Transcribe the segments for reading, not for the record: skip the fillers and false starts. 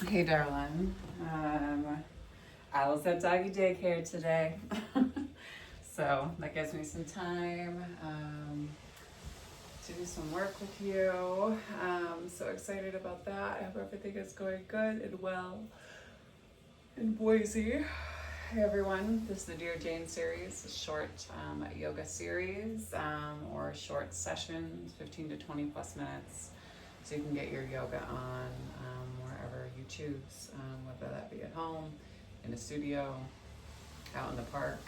Hey, darling. I was at doggy daycare today, so that gives me some time to do some work with you. So excited about that. I hope everything is going good and well in Boise. Hey everyone, this is the Dear Jane series, a short yoga series or short sessions, 15 to 20 plus minutes, so you can get your yoga on wherever you choose, whether that be at home, in a studio, out in the park.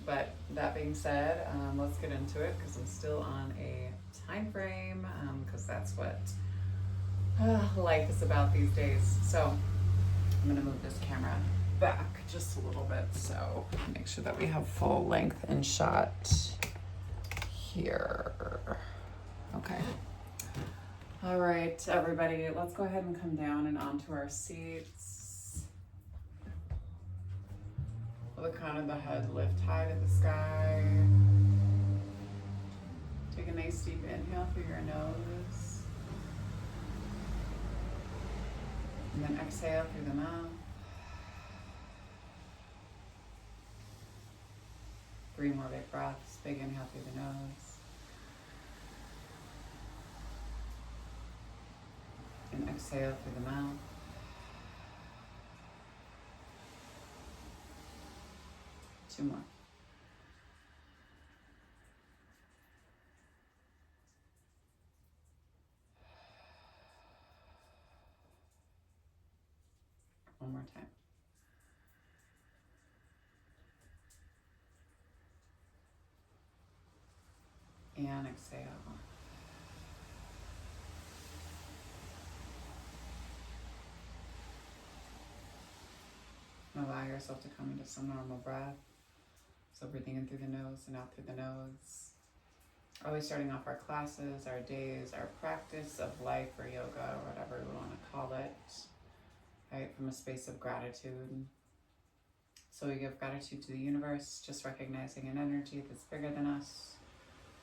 But that being said, let's get into it because I'm still on a time frame because that's what life is about these days. So I'm gonna move this camera back just a little bit so make sure that we have full length in shot here. Okay. All right, everybody, let's go ahead and come down and onto our seats. Let the crown of the head lift high to the sky. Take a nice deep inhale through your nose. And then exhale through the mouth. 3 more big breaths. Big inhale through the nose. And exhale through the mouth. 2 more. One more time. And exhale. And allow yourself to come into some normal breath. So breathing in through the nose and out through the nose. Always starting off our classes, our days, our practice of life or yoga or whatever we want to call it, right, from a space of gratitude. So we give gratitude to the universe, just recognizing an energy that's bigger than us,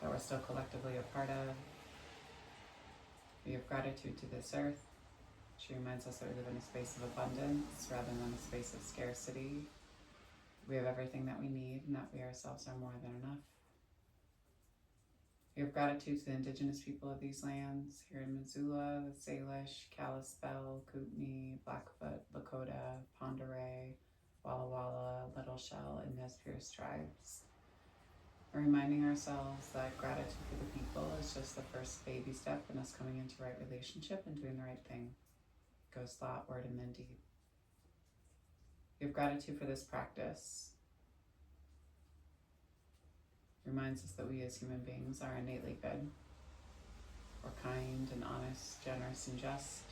that we're still collectively a part of. We give gratitude to this earth. She reminds us that we live in a space of abundance rather than a space of scarcity. We have everything that we need and that we ourselves are more than enough. We have gratitude to the indigenous people of these lands here in Missoula, the Salish, Kalispel, Kootenai, Blackfoot, Lakota, Pend Oreille, Walla Walla, Little Shell, and Nez Perce tribes. We're reminding ourselves that gratitude for the people is just the first baby step in us coming into right relationship and doing the right thing. Goes thought, word, and then deed. We have gratitude for this practice. Reminds us that we as human beings are innately good. We're kind and honest, generous and just.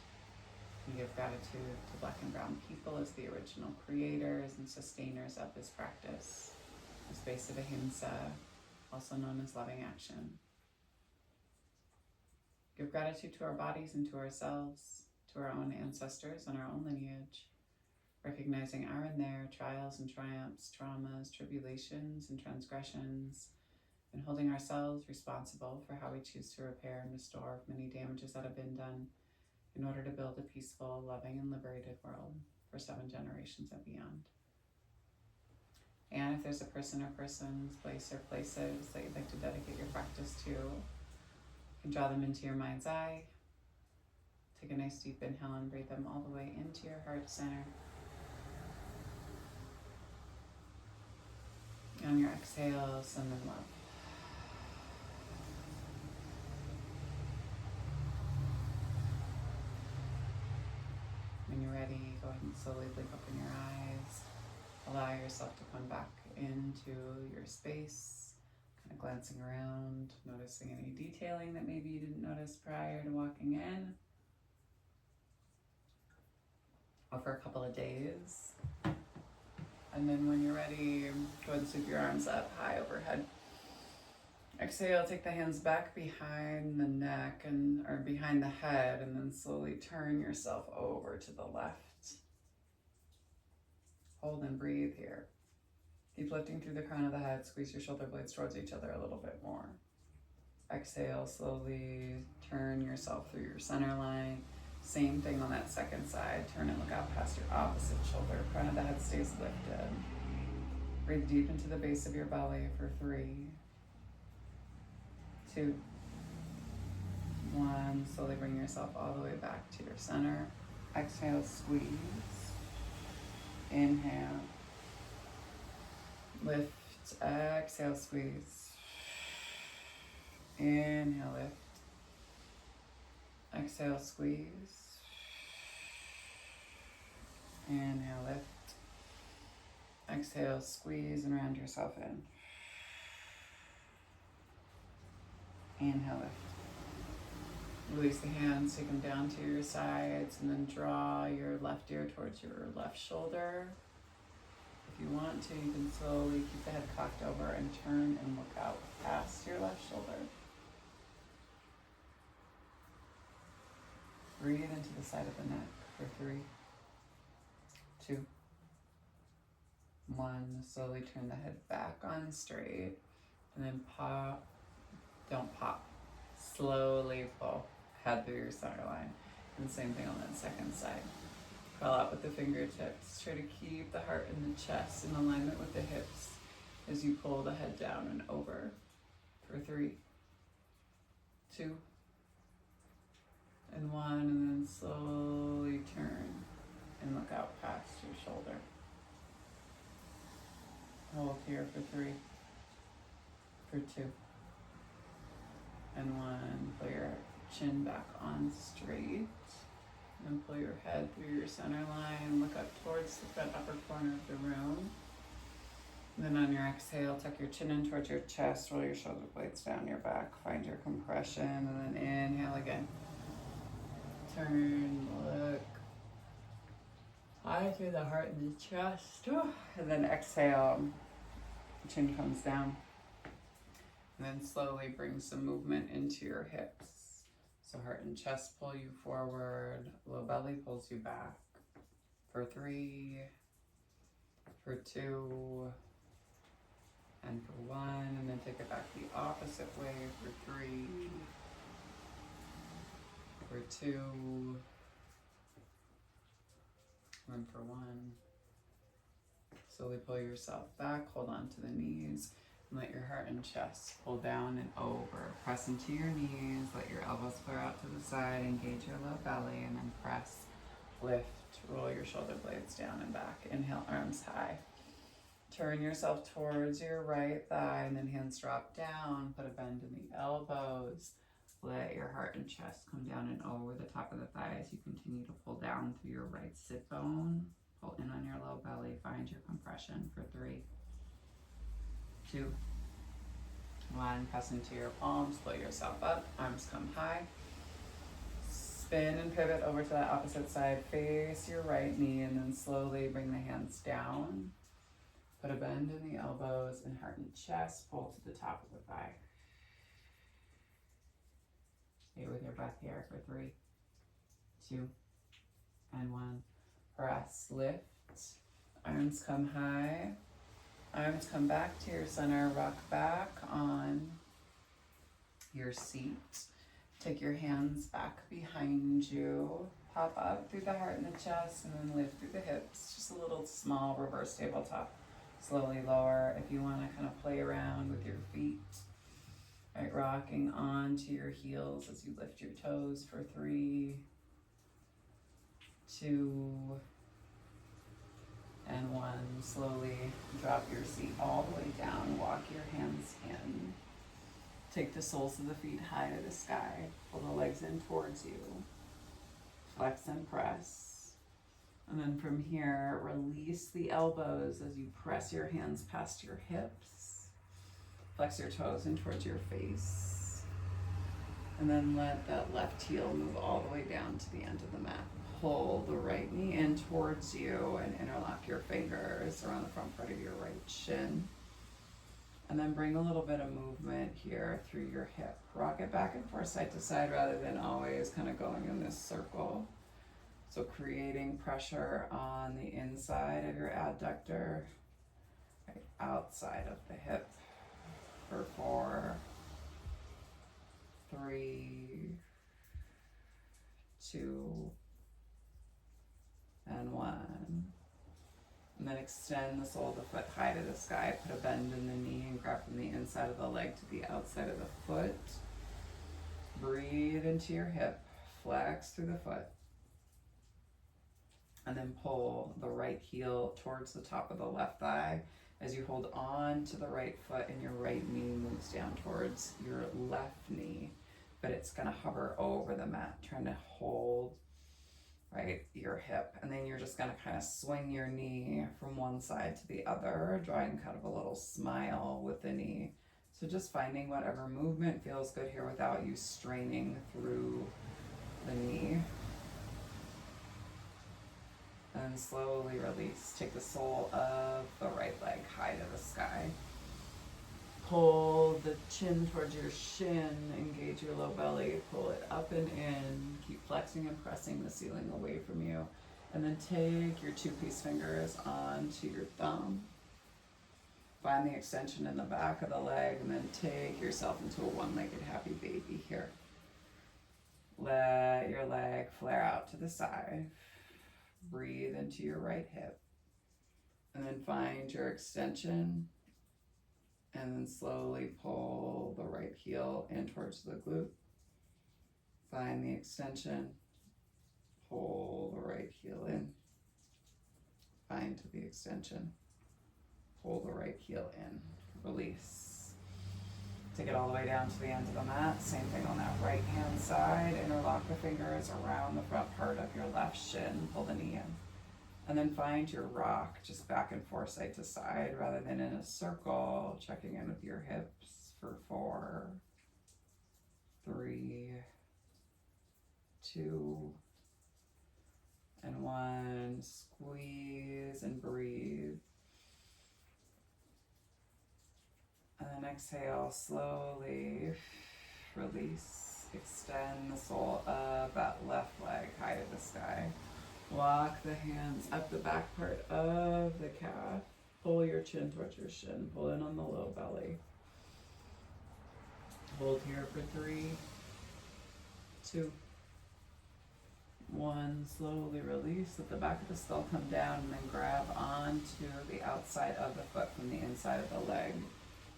We give gratitude to Black and Brown people as the original creators and sustainers of this practice, the space of ahimsa, also known as loving action. Give gratitude to our bodies and to ourselves, to our own ancestors and our own lineage, recognizing our and their trials and triumphs, traumas, tribulations, and transgressions, and holding ourselves responsible for how we choose to repair and restore many damages that have been done in order to build a peaceful, loving, and liberated world for 7 generations and beyond. And if there's a person or persons, place or places that you'd like to dedicate your practice to, you can draw them into your mind's eye. Take a nice deep inhale and breathe them all the way into your heart center. And on your exhale, send them love. When you're ready, go ahead and slowly blink open your eyes. Allow yourself to come back into your space, kind of glancing around, noticing any detailing that maybe you didn't notice prior to walking in, or for a couple of days. And then when you're ready, go ahead and sweep your arms up high overhead. Exhale, take the hands back behind the neck or behind the head, and then slowly turn yourself over to the left. Hold and breathe here. Keep lifting through the crown of the head. Squeeze your shoulder blades towards each other a little bit more. Exhale, slowly turn yourself through your center line. Same thing on that second side. Turn and look out past your opposite shoulder. Front of the head stays lifted. Breathe deep into the base of your belly for 3, 2, 1. Slowly bring yourself all the way back to your center. Exhale, squeeze. Inhale. Lift. Exhale, squeeze. Inhale, lift. Exhale, squeeze. Inhale, lift. Exhale, squeeze and round yourself in. Inhale, lift. Release the hands, take them down to your sides, and then draw your left ear towards your left shoulder. If you want to, you can slowly keep the head cocked over and turn and look out past your left shoulder. Breathe into the side of the neck for 3, 2, 1. Slowly turn the head back on straight, and then pop. Don't pop. Slowly pull head through your center line. And same thing on that second side. Crawl out with the fingertips. Try to keep the heart in the chest in alignment with the hips as you pull the head down and over for 3, 2, and 1. And then slowly turn and look out past your shoulder. Hold here for 3, for 2, and 1. Pull your chin back on straight. And pull your head through your center line. Look up towards the front upper corner of the room. And then on your exhale, tuck your chin in towards your chest. Roll your shoulder blades down your back. Find your compression. And then inhale again. Turn, look high through the heart and the chest. And then exhale. Chin comes down. And then slowly bring some movement into your hips. So heart and chest pull you forward, low belly pulls you back for 3, for 2, and for 1, and then take it back the opposite way for 3, for 2, and for 1. Slowly pull yourself back, hold on to the knees. And let your heart and chest pull down and over. Press into your knees, let your elbows flare out to the side, engage your low belly, and then press, lift, roll your shoulder blades down and back. Inhale, arms high. Turn yourself towards your right thigh, and then hands drop down. Put a bend in the elbows. Let your heart and chest come down and over the top of the thigh as you continue to pull down through your right sit bone. Pull in on your low belly, find your compression for 3, 2, 1. Press into your palms, pull yourself up, arms come high. Spin and pivot over to the opposite side. Face your right knee and then slowly bring the hands down. Put a bend in the elbows and heart and chest. Pull to the top of the thigh. Stay with your breath here for 3, 2, and 1. Press, lift. Arms come high. Arms come back to your center, rock back on your seat. Take your hands back behind you. Pop up through the heart and the chest and then lift through the hips. Just a little small reverse tabletop. Slowly lower if you want to kind of play around with your feet. Right, rocking onto your heels as you lift your toes for 3, 2, and 1. Slowly drop your seat all the way down. Walk your hands in. Take the soles of the feet high to the sky. Pull the legs in towards you. Flex and press. And then from here, release the elbows as you press your hands past your hips. Flex your toes in towards your face. And then let that left heel move all the way down to the end of the mat. Pull the right knee in towards you and interlock your fingers around the front part of your right shin. And then bring a little bit of movement here through your hip. Rock it back and forth side to side rather than always kind of going in this circle. So creating pressure on the inside of your adductor, right outside of the hip for 4, 3, 2, And then extend the sole of the foot high to the sky. Put a bend in the knee and grab from the inside of the leg to the outside of the foot. Breathe into your hip, flex through the foot. And then pull the right heel towards the top of the left thigh as you hold on to the right foot and your right knee moves down towards your left knee. But it's gonna hover over the mat, trying to hold right your hip. And then you're just gonna kind of swing your knee from one side to the other, drawing kind of a little smile with the knee. So just finding whatever movement feels good here without you straining through the knee. And slowly release. Take the sole of the right leg high to the sky. Pull the chin towards your shin, engage your low belly, pull it up and in, keep flexing and pressing the ceiling away from you. And then take your 2-piece fingers onto your thumb. Find the extension in the back of the leg and then take yourself into a one-legged happy baby here. Let your leg flare out to the side. Breathe into your right hip. And then find your extension. And then slowly pull the right heel in towards the glute. Find the extension. Pull the right heel in. Find to the extension. Pull the right heel in. Release. Take it all the way down to the end of the mat. Same thing on that right hand side. Interlock the fingers around the front part of your left shin. Pull the knee in. And then find your rock, just back and forth, side to side, rather than in a circle, checking in with your hips for 4, 3, 2, and 1. Squeeze and breathe. And then exhale, slowly release. Extend the sole of that left leg high to the sky. Walk the hands up the back part of the calf. Pull your chin towards your shin. Pull in on the low belly. Hold here for 3, 2, 1. Slowly release. Let the back of the skull come down and then grab onto the outside of the foot from the inside of the leg.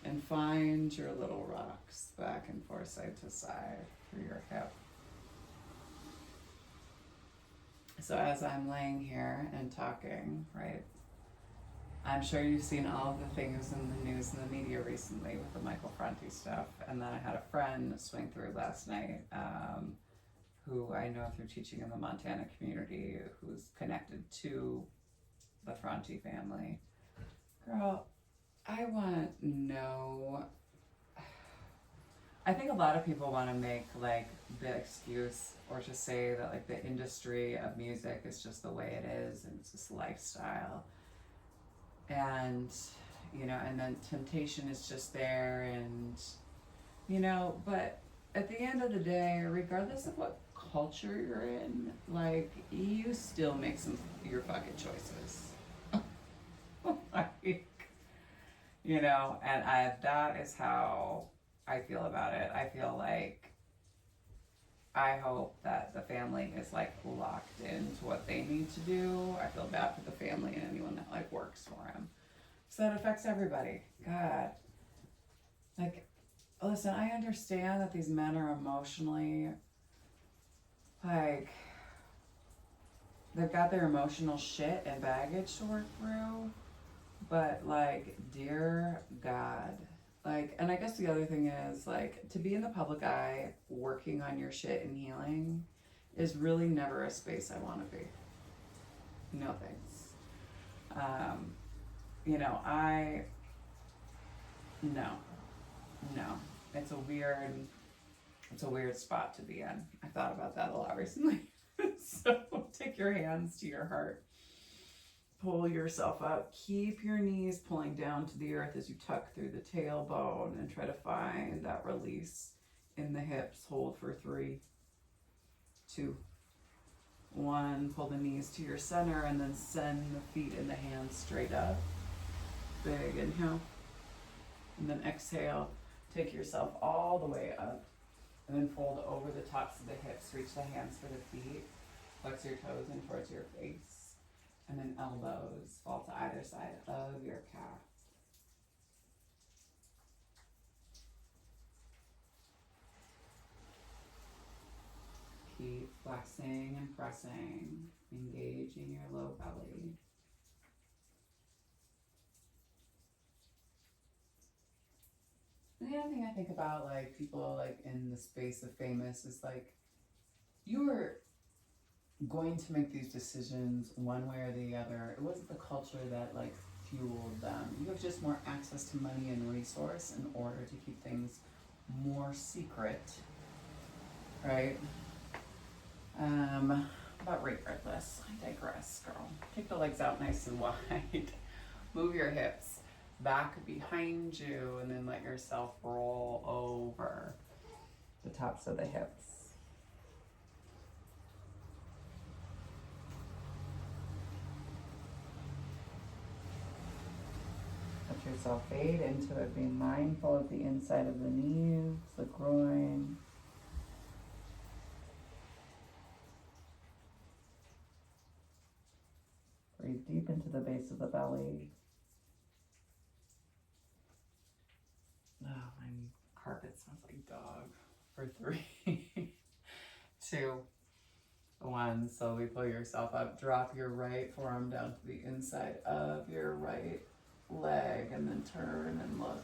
And find your little rocks back and forth, side to side for your hip. So as I'm laying here and talking, right, I'm sure you've seen all of the things in the news and the media recently with the Michael Franti stuff. And then I had a friend swing through last night who I know through teaching in the Montana community, who's connected to the Franti family. Girl, I want no... I think a lot of people want to make like the excuse or to say that like the industry of music is just the way it is and it's just lifestyle. And, you know, and then temptation is just there and, you know, but at the end of the day, regardless of what culture you're in, like you still make your fucking choices. Like, you know, and that is how I feel about it. I feel like I hope that the family is like locked into what they need to do. I feel bad for the family and anyone that like works for them. So that affects everybody. God. Like, listen, I understand that these men are emotionally like they've got their emotional shit and baggage to work through. But like, dear God, like, and I guess the other thing is like to be in the public eye working on your shit and healing is really never a space I want to be. No thanks. You know, no, it's a weird spot to be in. I thought about that a lot recently. So take your hands to your heart. Pull yourself up. Keep your knees pulling down to the earth as you tuck through the tailbone and try to find that release in the hips. Hold for 3, 2, 1. Pull the knees to your center and then send the feet and the hands straight up. Big inhale. And then exhale. Take yourself all the way up. And then fold over the tops of the hips. Reach the hands for the feet. Flex your toes in towards your face. And then elbows fall to either side of your calf. Keep flexing and pressing, engaging your low belly. And the other thing I think about, like, people like in the space of famous is like, you were going to make these decisions one way or the other. It wasn't the culture that like fueled them. You have just more access to money and resource in order to keep things more secret, right? But regardless, I digress, girl. Take the legs out nice and wide. Move your hips back behind you and then let yourself roll over the tops of the hips. Let yourself fade into it, being mindful of the inside of the knees, the groin. Breathe deep into the base of the belly. Oh, my carpet smells like dog. For 3, 2, 1. Slowly pull yourself up. Drop your right forearm down to the inside of your right leg and then turn and look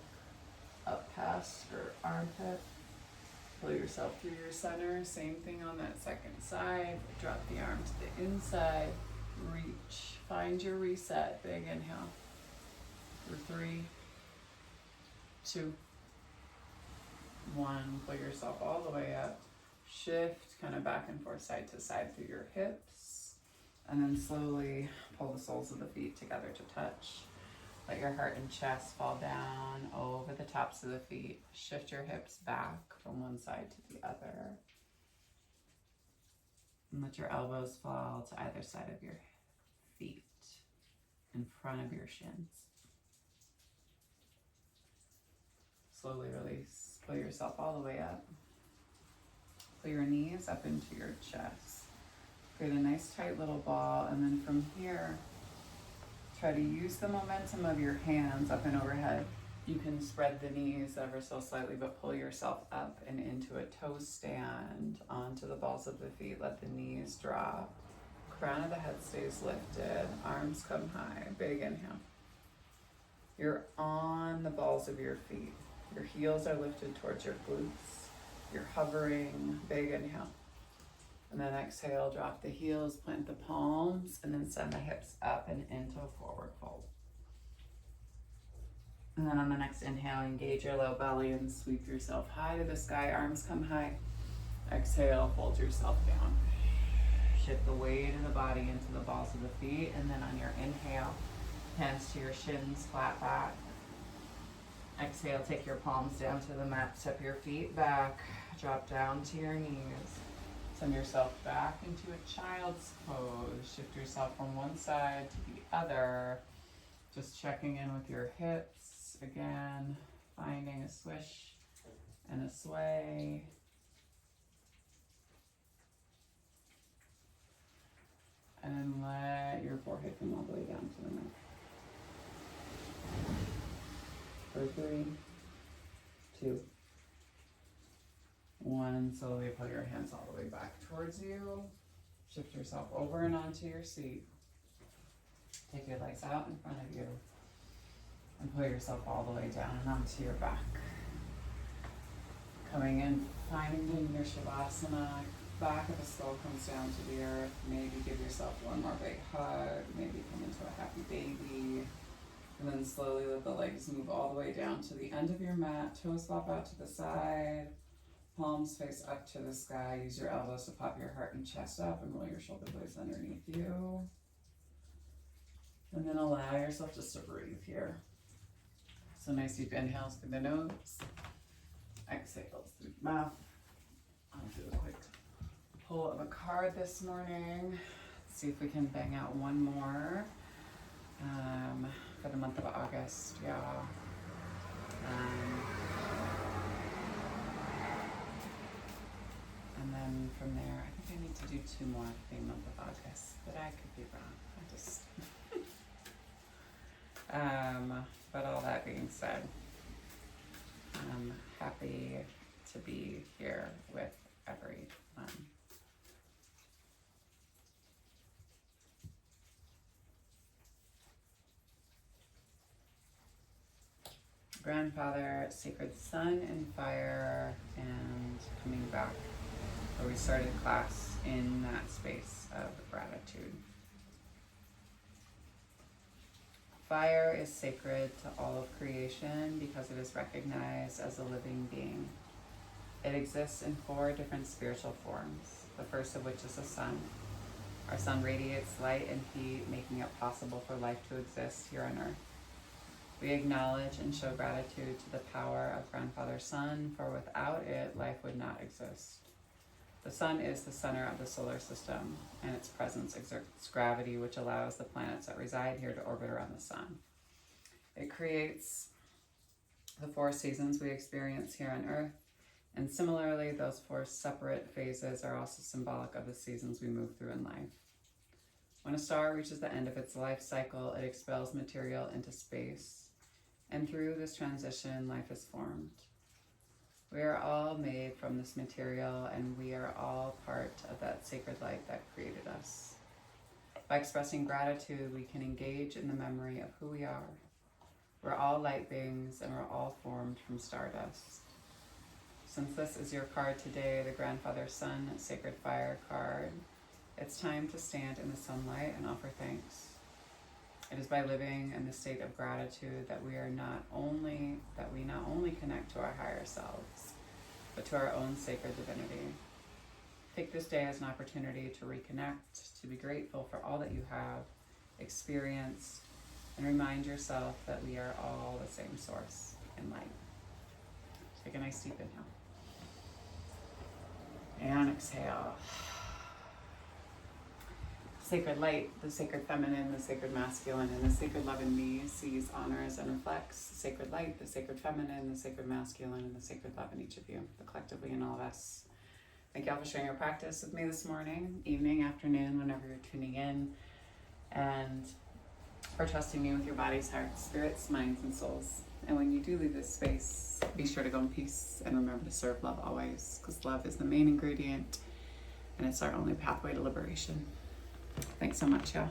up past your armpit. Pull yourself through your center. Same thing on that second side. Drop the arm to the inside. Reach. Find your reset. Big inhale. For 3, 2, 1. Pull yourself all the way up. Shift kind of back and forth, side to side through your hips. And then slowly pull the soles of the feet together to touch. Let your heart and chest fall down over the tops of the feet. Shift your hips back from one side to the other. And let your elbows fall to either side of your feet, in front of your shins. Slowly release. Pull yourself all the way up. Pull your knees up into your chest. Create a nice tight little ball, and then from here, try to use the momentum of your hands up and overhead. You can spread the knees ever so slightly, but pull yourself up and into a toe stand onto the balls of the feet. Let the knees drop. Crown of the head stays lifted. Arms come high. Big inhale. You're on the balls of your feet. Your heels are lifted towards your glutes. You're hovering. Big inhale. And then exhale, drop the heels, plant the palms, and then send the hips up and into a forward fold. And then on the next inhale, engage your low belly and sweep yourself high to the sky. Arms come high. Exhale, fold yourself down. Shift the weight of the body into the balls of the feet. And then on your inhale, hands to your shins, flat back. Exhale, take your palms down to the mat. Step your feet back. Drop down to your knees. Send yourself back into a child's pose. Shift yourself from one side to the other. Just checking in with your hips. Again, finding a swish and a sway. And then let your forehead come all the way down to the neck. For 3, 2, 1. Slowly pull your hands all the way back towards you. Shift yourself over and onto your seat. Take your legs out in front of you. And pull yourself all the way down and onto your back. Coming in, finding your Shavasana. Back of the skull comes down to the earth. Maybe give yourself one more big hug. Maybe come into a happy baby. And then slowly let the legs move all the way down to the end of your mat. Toes flop out to the side. Palms face up to the sky. Use your elbows to pop your heart and chest up and roll your shoulder blades underneath you. And then allow yourself just to breathe here. So nice deep inhales through the nose. Exhales through the mouth. I'll do a quick pull of a card this morning. Let's see if we can bang out one more for the month of August, y'all. And then from there, I think I need to do 2 more for the month of August, but I could be wrong. I just said, I'm happy to be here with everyone. Grandfather, sacred sun and fire, and coming back where we started class in that space of gratitude. Fire is sacred to all of creation because it is recognized as a living being. It exists in 4 different spiritual forms, the first of which is the sun. Our sun radiates light and heat, making it possible for life to exist here on earth. We acknowledge and show gratitude to the power of Grandfather Sun, for without it, life would not exist. The sun is the center of the solar system, and its presence exerts gravity, which allows the planets that reside here to orbit around the sun. It creates the 4 seasons we experience here on Earth, and similarly, those 4 separate phases are also symbolic of the seasons we move through in life. When a star reaches the end of its life cycle, it expels material into space, and through this transition, life is formed. We are all made from this material, and we are all part of that sacred light that created us. By expressing gratitude, we can engage in the memory of who we are. We're all light beings, and we're all formed from stardust. Since this is your card today, the Grandfather Sun Sacred Fire card, it's time to stand in the sunlight and offer thanks. It is by living in the state of gratitude that we not only connect to our higher selves, but to our own sacred divinity. Take this day as an opportunity to reconnect, to be grateful for all that you have experienced, and remind yourself that we are all the same source in light. Take a nice deep inhale. And exhale. Sacred light, the sacred feminine, the sacred masculine, and the sacred love in me sees, honors, and reflects the sacred light, the sacred feminine, the sacred masculine, and the sacred love in each of you, but collectively in all of us. Thank you all for sharing your practice with me this morning, evening, afternoon, whenever you're tuning in, and for trusting me with your bodies, hearts, spirits, minds, and souls. And when you do leave this space, be sure to go in peace and remember to serve love always, because love is the main ingredient and it's our only pathway to liberation. Thanks so much, y'all.